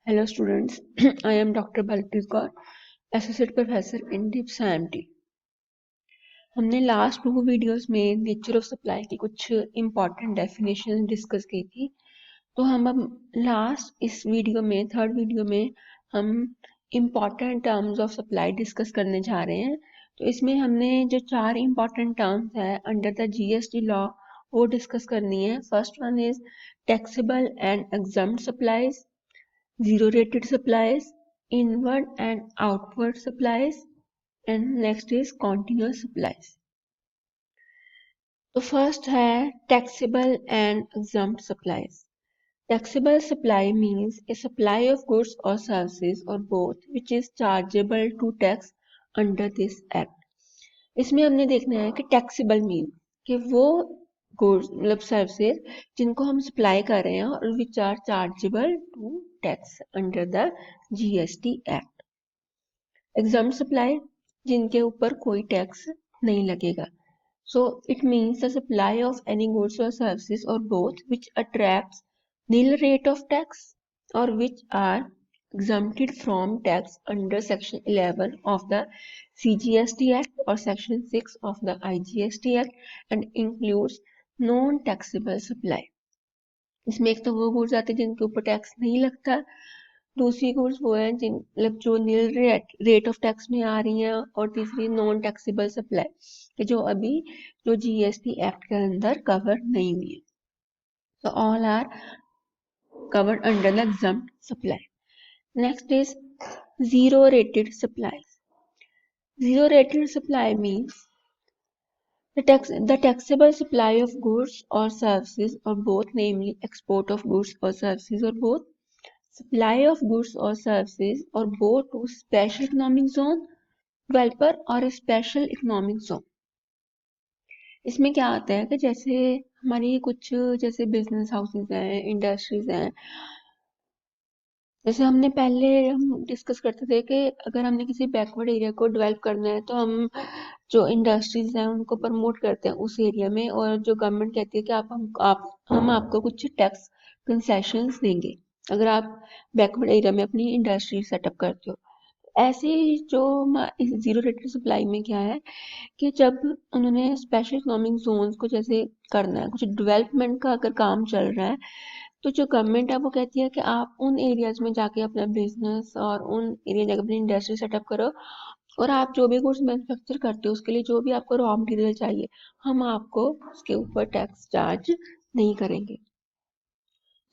Hello students, I am Dr. Balpreet Kaur, Associate Professor in DIPS IMT। हमने last 2 videos में nature of supply की कुछ important definition discuss की थी। तो हम अब लास्ट इस वीडियो में थर्ड वीडियो में हम important terms of supply discuss करने जा रहे हैं। तो इसमें हमने जो 4 इम्पॉर्टेंट टर्म्स है अंडर द जीएसटी लॉ वो डिस्कस करनी है। First one is taxable and exempt supplies, zero rated supplies, inward and outward supplies, and next is continuous supplies। तो फर्स्ट है taxable and exempt supplies। Taxable supply means a supply of goods or services or both which is chargeable to tax under this act। इसमें हमने देखना है कि taxable mean कि वो goods मतलब सर्विसेज जिनको हम सप्लाई कर रहे हैं और which are chargeable to tax under the GST act. Exempt supply जिनके ऊपर कोई टैक्स नहीं लगेगा। So it means the supply of any goods और सर्विसेज और both which attracts nil rate of tax or which are exempted from tax under section 11 of the CGST Act or section 6 of the IGST Act and includes non taxable supply. इसमें एक तो वो goods आते हैं जिनके ऊपर tax नहीं लगता, दूसरी गुड्स वो है जिन मतलब जो नील रेट ऑफ टैक्स में आ रही हैं, और तीसरी नॉन टैक्सेबल सप्लाई कि जो अभी जो जीएसटी एक्ट के अंदर कवर नहीं हुई है। तो all are covered under the exempt supply. Next is zero rated supplies। Zero rated supply means the taxable supply of goods or services or both, namely export of goods or services or both, supply of goods or services or both to special economic zone developer or a special economic zone। इसमें क्या आता है कि जैसे हमारी कुछ जैसे business houses हैं, इंडस्ट्रीज हैं, जैसे हमने पहले हम डिस्कस करते थे कि अगर हमने किसी बैकवर्ड एरिया को डेवलप करना है तो हम जो इंडस्ट्रीज हैं उनको प्रमोट करते हैं उस एरिया में, और जो गवर्नमेंट कहती है कि हम आपको कुछ टैक्स कंसेशंस देंगे अगर आप बैकवर्ड एरिया में अपनी इंडस्ट्री सेटअप करते हो। ऐसे ही जो जीरो रेटेड सप्लाई में क्या है कि जब उन्होंने स्पेशल इकोनॉमिक जोन्स को जैसे करना है, कुछ डेवलपमेंट का अगर काम चल रहा है, तो जो गवर्नमेंट है वो कहती है कि आप उन एरियाज में जाके अपना बिजनेस और उन एरिया जाके अपनी इंडस्ट्री सेटअप करो, और आप जो भी गुड्स मैन्युफैक्चर करते हो उसके लिए जो भी आपको रॉ मटेरियल चाहिए हम आपको उसके ऊपर टैक्स चार्ज नहीं करेंगे।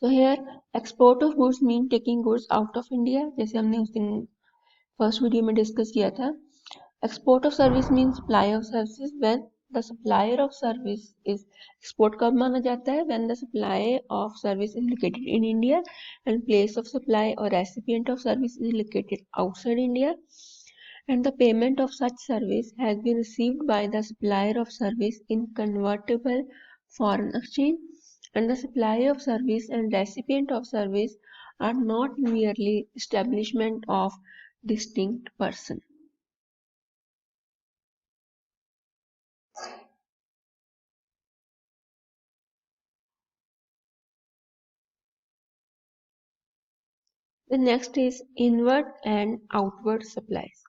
तो here export of goods mean taking goods out of India, जैसे हमने उस दिन फर्स्ट वीडियो में डिस्कस किया था। Export of service mean supply of services when the supplier of service is export कब माना जाता है? When the supply of service is located in India and place of supply और recipient of service is located outside India and the payment of such service has been received by the supplier of service in convertible foreign exchange, and the supplier of service and recipient of service are not merely establishment of distinct person। The next is inward and outward supplies।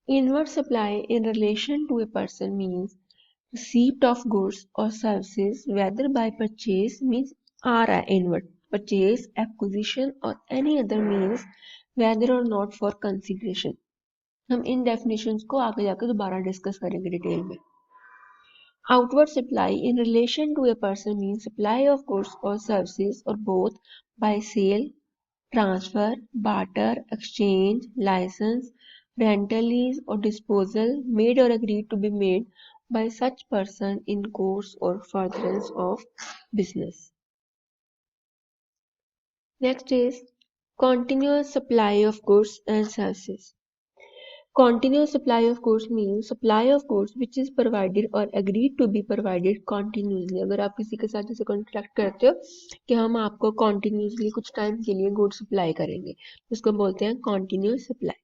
Inward supply in relation to a person means receipt of goods or services whether by purchase means RI inward, purchase, acquisition or any other means whether or not for consideration। हम इन definitions को आगे जाकर दोबारा discuss करेंगे detail में। Outward supply in relation to a person means supply of goods or services or both by sale, transfer, barter, exchange, license, rental lease or disposal made or agreed to be made by such person in course or furtherance of business। Next is continuous supply of goods and services। Continuous supply of goods means supply of goods which is provided or agreed to be provided continuously। अगर आप किसी के साथ जैसे contract करते हो कि हम आपको continuously कुछ टाइम के लिए गुड्स सप्लाई करेंगे, उसको बोलते हैं continuous supply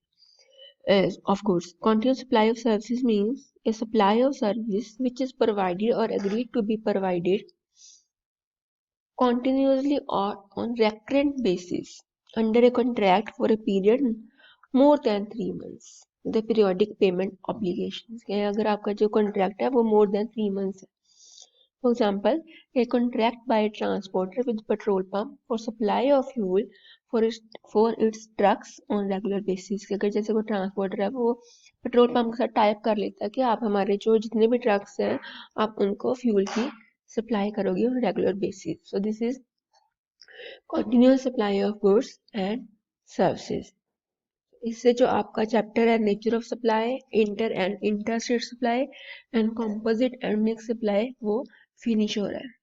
of goods। Continuous supply of services means a supply of service which is provided or agreed to be provided continuously or on recurrent basis under a contract for a period more than 3 months. The periodic payment obligations है, अगर आपका जो contract है वो more than 3 months है. For example, a contract by a transporter with petrol pump for supply of fuel for its trucks on regular basis. कि अगर जैसे कोई ट्रांसपोर्टर है वो पेट्रोल पंप के साथ टाइप कर लेता है कि आप हमारे जो जितने भी ट्रक्स हैं आप उनको फ्यूल की सप्लाई करोगे on regular basis. So this is continuous supply of goods and services. इससे जो आपका चैप्टर है nature of supply, inter and inter state supply and composite and mix supply वो फिनिश हो रहा है.